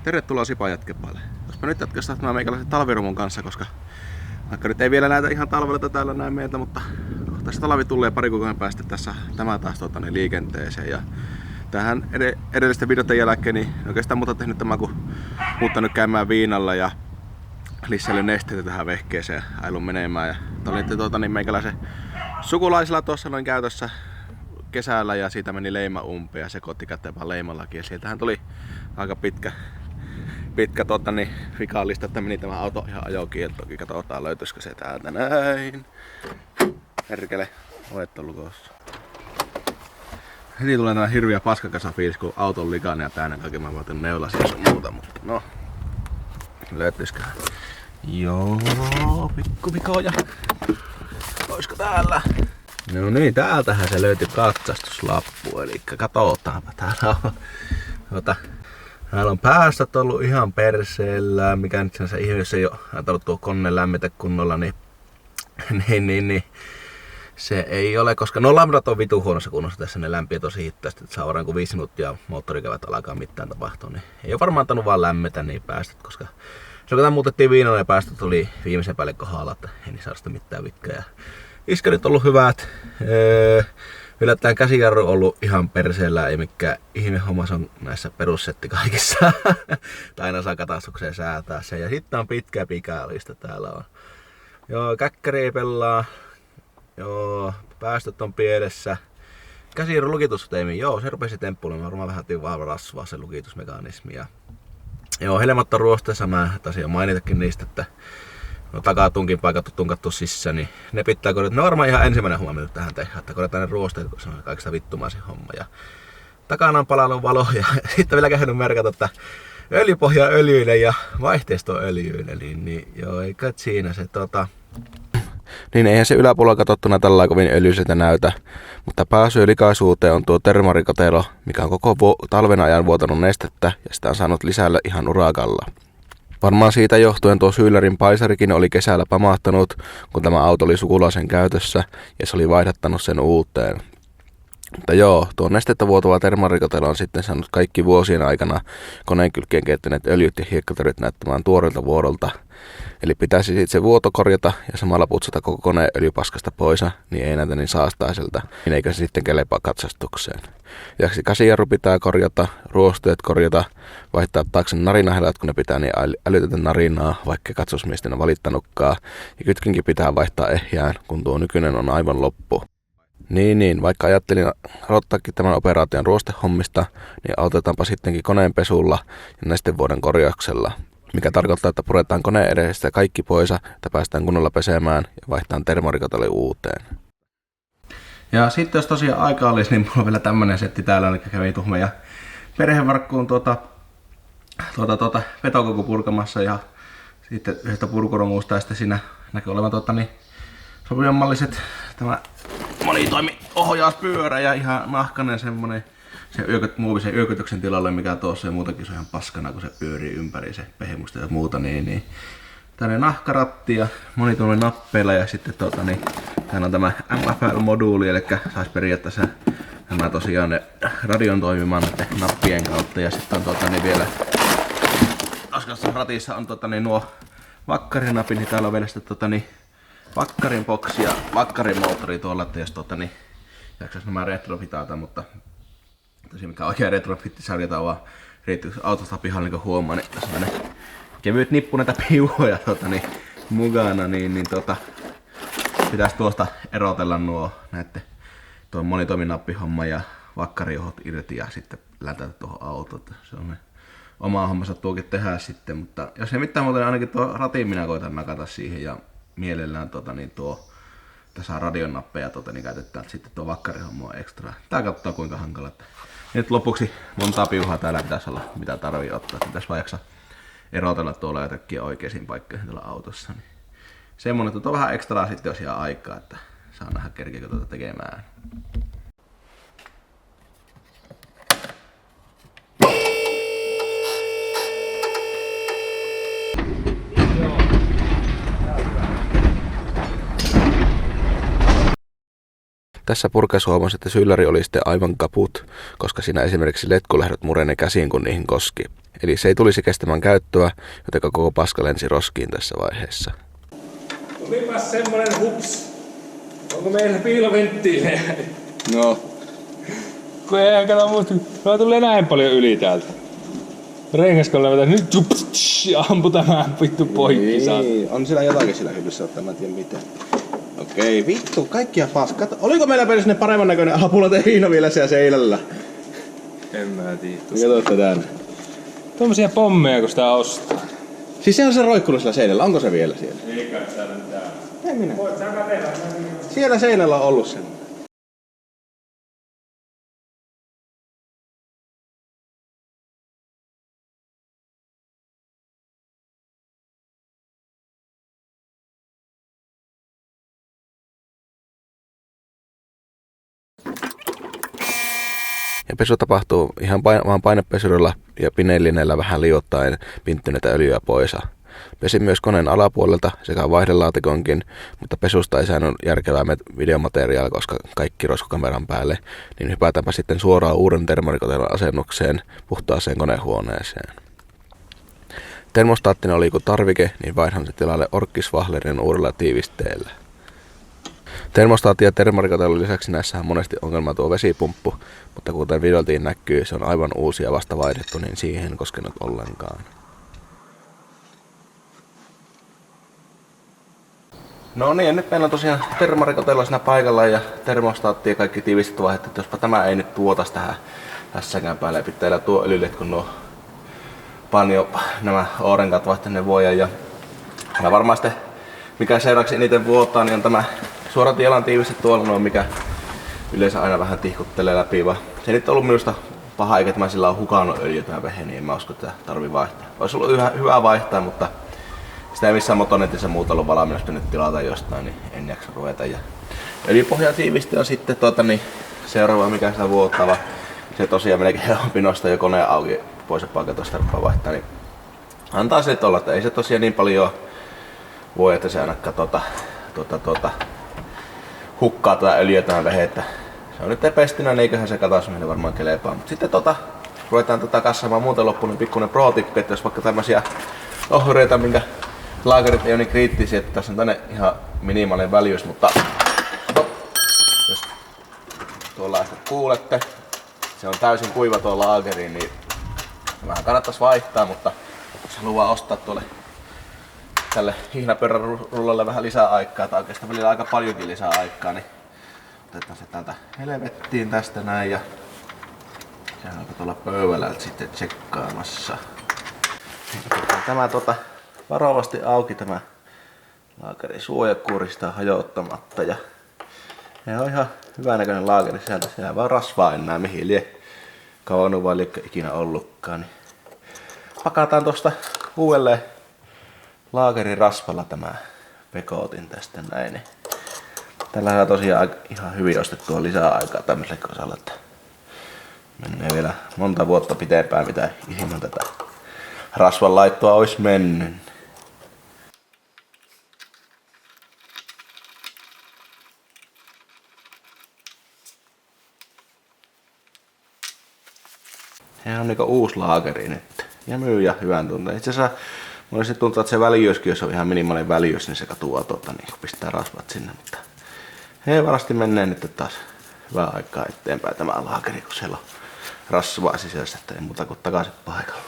Tervetuloa Sipan Jätkäpaalle. Jospa nyt jatketaan tämän meikäläisen talvirumun kanssa, koska vaikka nyt ei vielä näitä ihan talvelta täällä näin meiltä, mutta tässä talvi tulee pari kuukauden päästä tässä tämä taas liikenteeseen. Ja tähän edellisten videoiden jälkeen niin oikeastaan muuta tehnyt tämä, kun muuttanut käymään viinalla ja lisäänyt nesteitä tähän vehkeeseen ailun menemään. Ja oli meikäläisen sukulaisilla tuossa noin käytössä kesällä ja siitä meni leima umpeen ja sekoitti käteen vaan leimallakin. Ja sieltähän tuli aika pitkä vikaalista, että meni tämä auto ihan ajokieltoonkin. Katsotaan löytyisikö se täältä näin. Herkele, ovet on lukossa. Heti tulee tämä hirviä paskakasa fiilis, kun auton likainen ja täynnä kaiken mä vaatin neulasia ja sun muuta, mutta no. Löytyisiköhän? Joo, pikkuvikoja. Oisko täällä? No niin, täältähän se löytyi katsastuslappu, eli katsotaanpa täällä on. Täällä on päästöt ollut ihan perseellä, mikä nyt se ihme, jos ei ole antanut tuo kone lämmitä kunnolla, niin se ei ole, koska no lambdat on vitu huonossa kunnossa tässä, ne lämpiä tosi hitaasti, että saa varmaan kun 5 minuuttia moottorikävät alkaa mitään tapahtua, niin ei ole varmaan antanut vaan lämmetä niin päästöt, koska se kun tämä muutettiin viinolle ja päästöt oli viimeisen päälle kohdalla, että ei niin saa sitä mitään vikkaa. Iskerit on ollut hyvät. Yllättäen käsijarru on ollut ihan perseellä, ei mikään ihme homma, se on näissä perussetti kaikissa. Aina saa katastukseen säätää se. Ja sitten on pitkä pikaalista täällä on. Joo, käkkäri ei pelaa. Joo, päästöt on pielessä. Käsijarru lukitusteimi, joo, se rupesi temppuilemaan. Varmaan vähän vaan rasvaa se lukitusmekanismi. Ja joo, helmatta ruosteessa mä taisin mainitakin niistä, että no, takatunkin paikat on tunkattu sisään, niin ne pitää korjata. Ne on varmaan ihan ensimmäinen homma, mitä tähän tehdään, että korjataan ne ruosteet, kun se on kaikista vittumaisin homma. Ja takana on palannut valo ja sitten vielä käynyt merkata, että öljypohja öljyinen ja vaihteisto öljyinen, niin joo, ei kai siinä se Niin eihän se yläpuolella katsottuna tällä kovin öljyiseltä näytä, mutta pääsyy likaisuuteen on tuo termarikotelo, mikä on koko talven ajan vuotanut nestettä ja sitä on saanut lisällä ihan urakalla. Varmaan siitä johtuen tuo Schuylerin paisarikin oli kesällä pamahtanut, kun tämä auto oli sukulaisen käytössä ja se oli vaihdattanut sen uuteen. Mutta joo, tuo nestettä vuotava termarikotelo on sitten saanut kaikki vuosien aikana koneen kylkeen keittäneet öljyt ja hiekkatörit näyttämään tuoreelta vuodolta. Eli pitäisi sitten se vuoto korjata ja samalla putsata koko koneen öljypaskasta pois, niin ei näytä niin saastaiselta, niin eikä se sitten kelepaa katsastukseen. Ja käsijarru pitää korjata, ruosteet korjata, vaihtaa taakse narinahelat, kun ne pitää niin älytöntä narinaa, vaikka katsosmiesten on valittanutkaan. Ja kytkinkin pitää vaihtaa ehjään, kun tuo nykyinen on aivan loppu. Niin, vaikka ajattelin aloittaakin tämän operaation ruostehommista, niin autetaanpa sittenkin koneen pesulla ja nestevuoden korjauksella. Mikä tarkoittaa, että puretaan koneen edestä kaikki pois, että päästään kunnolla pesemään ja vaihtaan termarikoteli uuteen. Ja sitten jos tosiaan aikaa olisi, niin mulla on vielä tämmönen setti täällä, eli kävin tuhme ja perhevarkkuun vetokoku purkamassa ja sitten yhdestä purkuromuusta ja sitten siinä näkyy olevan sopivammalliset tämä monitoimiohjauspyörä ja ihan nahkainen semmonen se muovisen yökytyksen tilalle, mikä tuossa ja muutakin se on ihan paskana, kun se pyörii ympäri se pehemusta ja muuta, niin tänne nahkaratti ja monitoimin nappeilla ja sitten täällä on tämä MFL-moduuli, eli saisi periaatteessa nämä tosiaan ne radion toimimaan näiden nappien kautta ja sitten on vielä askassa ratissa on nuo vakkarinapit, niin täällä on vielä sitten vakkarin boksi ja vakkarin moottori tuolla, että jos jaksais nämä retrofitata, mutta tosiaan mikä oikea retrofitti-sarjata on vaan riittyykö autosta pihalla niin huomaa, niin tässä on kevyet nippu näitä piuhoja mukana, niin pitäisi tuosta erotella nuo tuo monitoiminappihomma ja vakkarijohot irti ja sitten lätätä tuohon autoon. Se on oma hommansa tuokin tehdä sitten, mutta jos ei mitään muuta, niin ainakin tuo ratin minä koitan nakata siihen ja mielellään tässä on radionnappeja niin käytetään sitten tuo vakkarihomma on ekstra. Tää katsoo kuinka hankala. Nyt lopuksi montaa piuhaa täällä pitäisi olla, mitä tarvii ottaa. Pitäisi vaan jaksaa erotella tuolla jotakin oikeisiin paikkoihin tuolla autossa. Niin semmonen, että on vähän ekstraa sitten jos jää aikaa, että saa nähdä kerkeekö tuota tekemään. Tässä purkaissa huomasi, että Schuyleri oli sitten aivan kaput, koska siinä esimerkiksi letkulähdöt mureni käsiin, kun niihin koski. eli se ei tulisi kestämään käyttöä, joten koko paska lensi roskiin tässä vaiheessa. Tulipas semmonen hups. Onko meillä piiloventtiilejä? No. Kun eihän kato muista, vaan tulee näin paljon yli täältä. Rengaskolla vetäis nyt ja ampu tämän vittu poikki Niin, on siellä jotakin siellä hyllyssä, että mä en tiedä mitä. Okei, vittu, kaikkia paskat. Oliko meillä vielä sinne paremman näköinen apulaten hiino vielä siellä seinällä? En mä tiedä. Katsotte tän. Tuommoisia pommeja kun sitä ostaa. Siis se on se roikkunut siellä seinällä, onko se vielä siellä? Ei kai täällä mitään. En minä. Voit sä kävellä. Siellä seinällä on ollut sen. Ja pesu tapahtuu ihan vaan painepesurilla ja pineellineellä vähän liottaen pinttyneitä öljyä pois. Pesin myös koneen alapuolelta sekä vaihdelaatikonkin, mutta pesusta ei saanut järkevää videomateriaalia, koska kaikki roskokameran päälle, niin hypätäänpä sitten suoraan uuden termorikotelon asennukseen puhtaaseen konehuoneeseen. Termostaattinen oli kuin tarvike, niin vaihdan se tilalle Orkis-Wahlerin uudella tiivisteellä. Termostaatti ja termorikotelon lisäksi näissä on monesti ongelma tuo vesipumppu, mutta kuten videoltiin näkyy, se on aivan uusi ja vasta vaihdettu, niin siihen en koskenut ollenkaan. No niin, ja nyt meillä on tosiaan termorikotelo siinä paikalla ja termostaatti ja kaikki tiivistetty vaihdettu, että jospa tämä ei nyt tuotas tässäkään päälle. Pitää tuo öljylle, kun nuo panjo nämä oorenkat vaihtaneen vuojan. Ja varmaan sitten, mikä seuraavaksi eniten vuotaa, niin on tämä suoratielan tiivistetty tuolla, mikä yleensä aina vähän tihkuttelee läpi. Vaan se ei nyt ollut minusta paha, eikä tämä sillä on hukannut öljyä tämä vehe, niin en mä usko, että tarvii vaihtaa. Olisi ollut hyvä vaihtaa, mutta sitä ei missään motonetissä muuta ollut valmiina, nyt tilata jostain, niin en jaksa ruveta. Ja öljypohjaa tiivisti on sitten seuraava, mikä sitä vuotava. Se tosiaan melkein on pinosta jo koneen auki pois ja paikalta tuosta rupeaa vaihtaa, niin antaa se olla, että ei se tosiaan niin paljon voi, että se ainakaan hukkaa tätä öljyä tähän vehettä. Se on nyt pestinä, niin eiköhän se kataus meille varmaan kelepaa. Mutta sitten ruvetaan kassaamaan muuten loppuun, niin pikkuinen pro-tippi, että jos vaikka tämmösiä ohjureita, minkä laakerit ei ole niin kriittisiä, että tässä on tänne ihan minimaalinen väljyys, mutta jos tuollaista kuulette, se on täysin kuiva tuo laakeri, niin vähän kannattaisi vaihtaa, mutta jos haluaa ostaa tälle hihnapyörän rullalle vähän lisää aikaa, tai oikeastaan välillä aika paljonkin lisää aikaa, niin otetaan se täältä helvettiin tästä näin ja sehän alkaa tuolla pöydällä sitten tsekkaamassa. Tämä varovasti auki tämä laakeri suojakuorista hajottamatta ja on ihan hyvän näköinen laakeri sieltä. Siellä vaan rasvaa enää mihin lie kauan vai liekö ikinä ollutkaan. Niin pakataan tuosta uudelleen laakerin rasvalla tämä pekotin tästä näin. Niin tällä on tosiaan ihan hyvin ostettua lisää aikaa tämmöiselle osalle, että menee vielä monta vuotta pitempään mitä ilman tätä rasvan laittoa olisi mennyt. Se on niinku uusi laakeri nyt. Ja myy ja hyvän tunteen. Itse asiassa mulle se tuntuu, että se väljyyskin, jos on ihan minimaalinen väljyys, niin se katuaa niin kun pistää rasvat sinne. Mutta hei, varasti menee nyt taas hyvää aikaa eteenpäin tämä laakeri, kun siellä on rasvaa sisässä, että ei muuta kuin takaisin paikalle.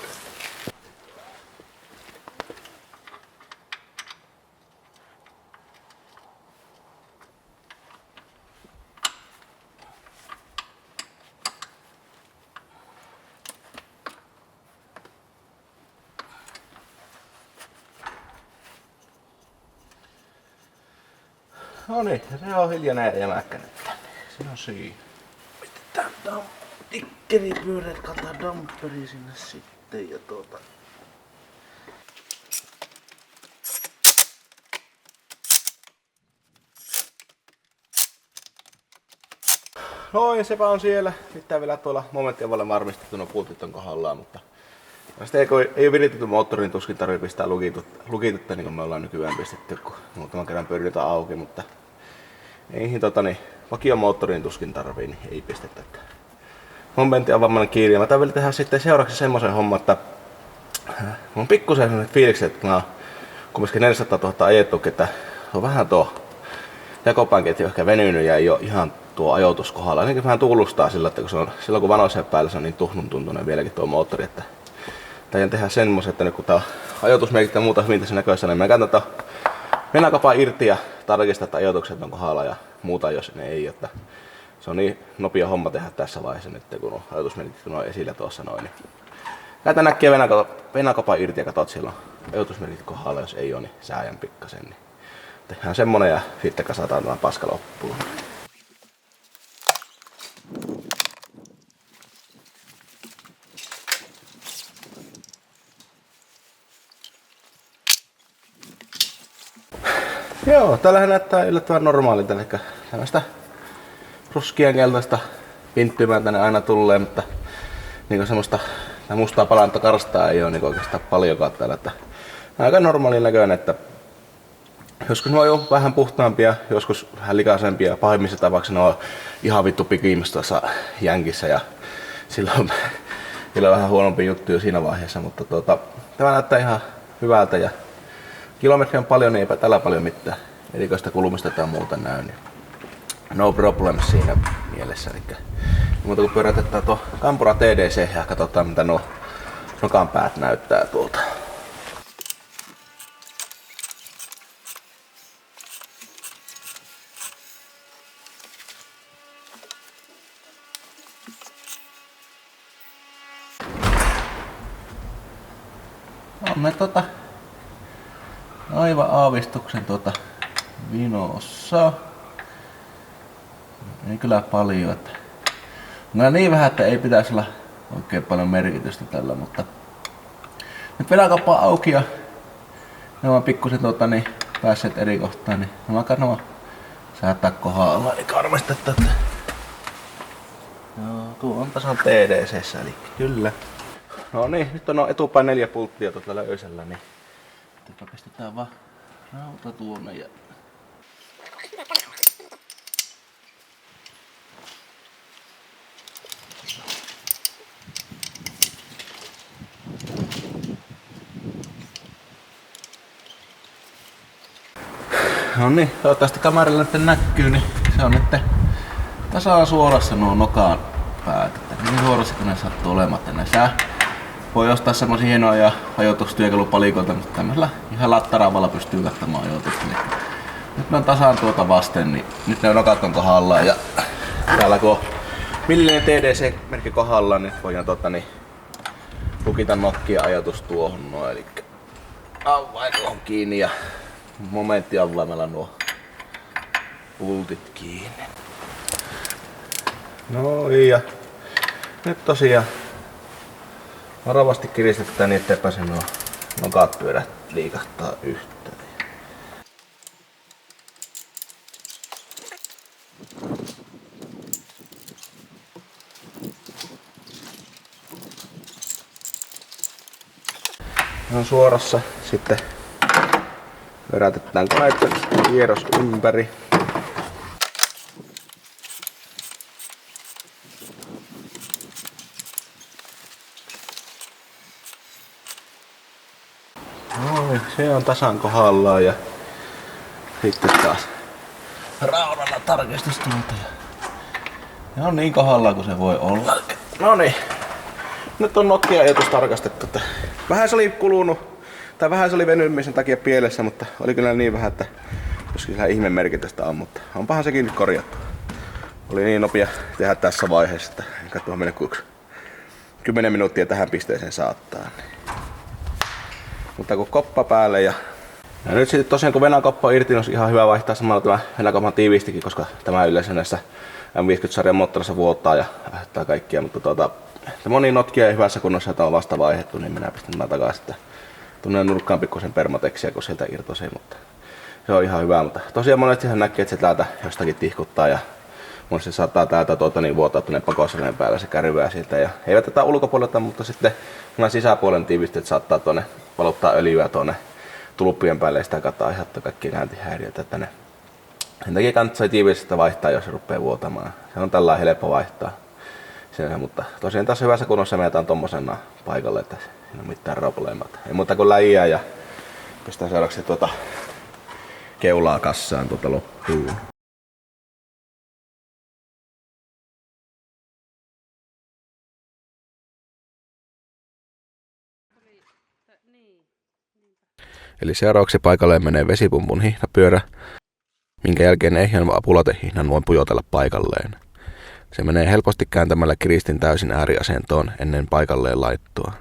No niin, se on hiljainen ja jämäkkä nyt tänne. Se on siinä. Pistetään tikkeripyöreät kantaa damperi sinne sitten ja Noin, sepä on siellä. Pitää vielä tuolla momenttien valle varmistettu, no pultit on kohdallaan, mutta sitten ei ole viritetty moottoriin, tuskin tarvii pistää lukitutta niin kuin me ollaan nykyään pistetty, kun muutaman kerran pyöritetään auki, mutta niihin vakion moottoriin tuskin tarvii, niin ei pistetä. Momentti on vammainen kiinni. Mä vielä tehdä sitten seuraavaksi semmoisen homman, että Mulla on pikkusen sellainen fiiliksi, että mä oon kumminkin 400 000 ajettu, että on vähän tuo jakopankki ehkä venynyt ja ei ole ihan tuo ajoitus kohdalla. Ainakin vähän tuulustaa sillä, että kun se on, silloin kun vanoisen päällä se on niin tuhnun tuntunen vieläkin tuo moottori, että taidan tehdä semmoisen, että nyt kun tää ajoitusmerkit ja muuta hyvin tässä näköistä, niin mä käytän venäkapaa irti ja tarkistan, että ajoitukset on kohdalla ja muuta jos ne ei. Että se on niin nopea homma tehdä tässä vaiheessa nyt, kun ajoitusmerkit on esillä tuossa noin. Niin käytän näkkiä venäkapaa irti ja katsot silloin ajoitusmerkit kohdalla, jos ei ole, niin sääjän pikkasen. Niin tehdään semmonen ja sitten kasataan tämä paska loppuun. Joo, tällähän näyttää yllättävän normaalilta, eli tämmöistä ruskean keltaista pinttymää tänne aina tulee, mutta niin semmoista mustaa palanta karstaa ei ole niin oikeastaan paljonkaan täällä, että aika normaalin näköinen, että joskus ne on jo vähän puhtaampia, joskus vähän likaisempia, pahimmissa tapauksissa ne on ihan vittu pikimmassa tuossa jänkissä ja silloin on vähän huonompi juttu jo siinä vaiheessa, mutta tämä näyttää ihan hyvältä ja kilometri on paljon, niin eipä tällä paljon mitään erikoista kulumista tai muuta näy, niin no problem siinä mielessä. Eli muuta kun pyörätetään tuo Campura TDC ja katsotaan mitä nuo nokan päät näyttää tuolta. On me aivan aavistuksen vinossa. Ei kyllä paljon, että on niin vähän, että ei pitäisi olla oikein paljon merkitystä tällä, mutta nyt venäkappa auki ja ne on pikkusen päässeet eri kohtaan, niin mä alkaa säätää kohdalla, eli varmistetta, että joo, tuo on tasan TDC:ssä, eli kyllä. No niin, nyt on etupäin 4 pulttia löysellä, niin pistetään vaan rauta tuonne ja no niin, toivottavasti kameralla nyt näkyy, niin se on nyt tasan suorassa nuo nokan päät. Niin suorassa kun ne sattuu olematta näissä. Voi ostaa semmosia hienoja ajoitustyökalupalikoita, mutta tämmöisellä ihan lattaravalla pystyy katsomaan ajoitusta. Niin nyt ne on tasan tuota vasten, niin nyt ne nokat on kohdallaan ja täällä kun on millinen TDC-merkki kohdallaan, niin voidaan lukita nokkia ajoitus tuohon noin. Eli avain tuohon kiinni ja momenttiavaimella nuo pultit kiinni. No ja nyt tosiaan varovasti kiristetään niin, ettei pääse nuo nokat pyörät liikahtaa yhteen. Ne on suorassa, sitten verätetään koneetta kierros ympäri. Noin, se on tasan kohdallaan ja sitten taas raudalla tarkistus tuolta. Ja on niin kohdallaan kuin se voi olla. No niin, nyt on nokkia-ajoitus tarkastettu. Vähän se oli kulunut, tai vähän se oli venymisen takia pielessä, mutta oli kyllä niin vähän, että joskin ihan ihmemerkitystä on, mutta onpahan sekin nyt korjattu. Oli niin nopea tehdä tässä vaiheessa, että en katsoa mennä 10 minuuttia tähän pisteeseen saattaa. Mutta kun koppa päälle ja nyt sitten tosiaan kun venäkoppa on irti, niin on ihan hyvä vaihtaa samalla tämä venäkoppan tiivistikin, koska tämä yleensä näissä M50-sarjan moottorissa vuottaa ja aiheuttaa kaikkia, mutta moni notkia ei hyvässä kunnossa, että on vasta vaihdettu, niin minä pistän tämän takaisin. Tunnen nurkkaan pikkusen permatekstiä, kun sieltä irtosi, mutta se on ihan hyvä. Mutta tosiaan monestihan näkee, että se täältä jostakin tihkuttaa ja monesti saattaa täältä vuotaa tuonne pakosarjan päällä, se kärvää siltä. Ja eivät tätä ulkopuolelta, mutta sitten nämä sisäpuolen tiivisteet saattaa tuonne valuttaa öljyä tuonne tulppien päälle ja sitä kautta aiheuttaa kaikkia kääntihäiriöitä. Sen takia kannattaa tiivistetä vaihtaa, jos se rupeaa vuotamaan. Se on tällä helppo vaihtaa. Mutta tosiaan tässä hyvässä kunnossa meitä on tommosena paikalle, että Ei ole mitään probleemat. Ei muuta kuin läjiä ja pistää seuraavaksi keulaa kassaan loppuun. Eli seuraavaksi paikalleen menee vesipumpun hihnapyörä, minkä jälkeen ehjän apulatehihnan voi pujotella paikalleen. Se menee helposti kääntämällä kiristin täysin ääriasentoon ennen paikalleen laittoa.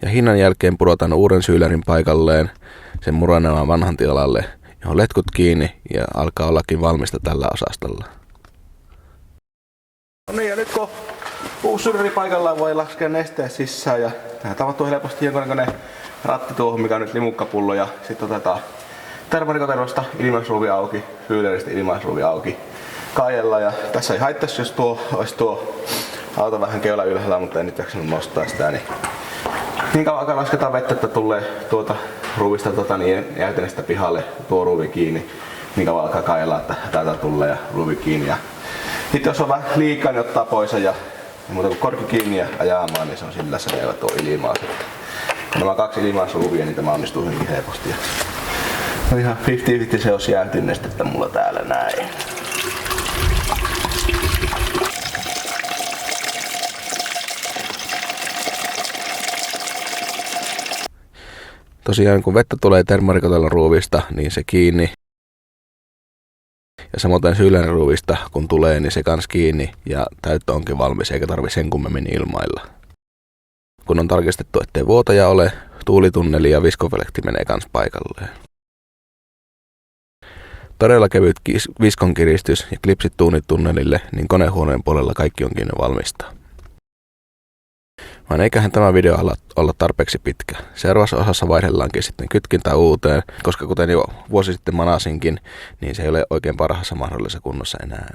Ja hinnan jälkeen pudotaan uuden syylärin paikalleen sen murenemaan vanhan tilalle, johon letkut kiinni ja alkaa ollakin valmista tällä osastolla. No niin, ja nyt kun uusi syyläri paikallaan voi laskea nesteet sisään ja tähän tapahtuu helposti jonkunnäköinen ratti tuohon, mikä on nyt limukkapullo, ja sitten otetaan termarikotervasta ilmaisruuvi auki, syyläristä ilmaisruuvi auki. Kaijella, ja tässä ei haittaisi, jos olisi tuo auto vähän keula ylhäällä, mutta en nyt jaksanut nostaa sitä, niin kauan aikaa lasketaan vettä, että tulee tuota ruuvista jäytenestä pihalle tuo ruuvi kiinni, niin kauan alkaa kaijella, että täältä tulee ja ruuvi kiinni. Ja sitten jos on vähän liikaa, niin ottaa pois ja muuta kuin korki kiinni ja ajamaan, niin se on sillä selvä tuo ilmaus. Kun nämä 2 ilmaisruuvia, niin tämä onnistuu hyvin helposti. No ihan 50-50 se olisi jäytynestettä mulla täällä näin. Tosiaan kun vettä tulee termarikotelon ruuvista, niin se kiinni. Ja samoin syylärin ruuvista kun tulee, niin se kans kiinni ja täyttö onkin valmis eikä tarvi sen kummemmin ilmailla. Kun on tarkistettu, ettei vuotaja ole, tuulitunneli ja viskoflekti menee kans paikalleen. Todella kevyt viskon kiristys ja klipsit tuunitunnelille, niin konehuoneen puolella kaikki onkin jo valmista. Vaan eiköhän tämä video olla tarpeeksi pitkä. Seuraavassa osassa vaihdellaankin sitten kytkintä uuteen, koska kuten jo vuosi sitten manasinkin, niin se ei ole oikein parhaassa mahdollisessa kunnossa enää.